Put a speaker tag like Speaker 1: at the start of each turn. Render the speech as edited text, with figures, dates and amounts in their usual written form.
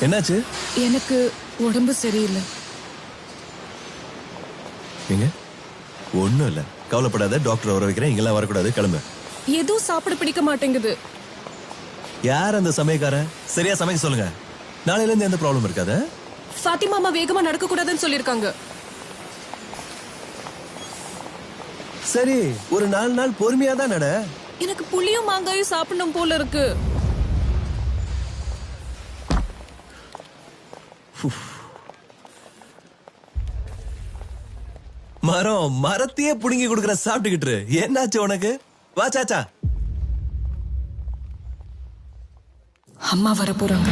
Speaker 1: என்னாச்சு?
Speaker 2: எனக்கு உடம்பு சரியில்லை.
Speaker 1: எங்க? ஒண்ணும் இல்ல, கவலைப்படாத. டாக்டர் வர வைக்கிறேன். இங்கெல்லாம் வரக்கூடாது, கிளம்பு.
Speaker 2: எதுவும் சாப்பிட பிடிக்க மாட்டேங்குது.
Speaker 1: யார் அந்த சமயக்காரன்? சரியா சமைக்க சொல்லுங்க. நாளையில இருந்து எந்த ப்ராப்ளம் இருக்காது.
Speaker 2: ஃபாத்திமா அம்மா வேகமா நடக்க கூடாதுன்னு சொல்லிருக்காங்க.
Speaker 1: சரி, ஒரு 4 நாள் பொறுமையா தான் நட.
Speaker 2: எனக்கு புளியும் மாங்காயும் சாப்பிடணும் போல இருக்கு.
Speaker 1: மரத்தையே புடுங்கி கொடுக்கற சாப்பிட்டுக்கிட்டு இரு. என்னாச்சு உனக்கு? வா சாச்சா.
Speaker 2: அம்மா வர போறாங்க.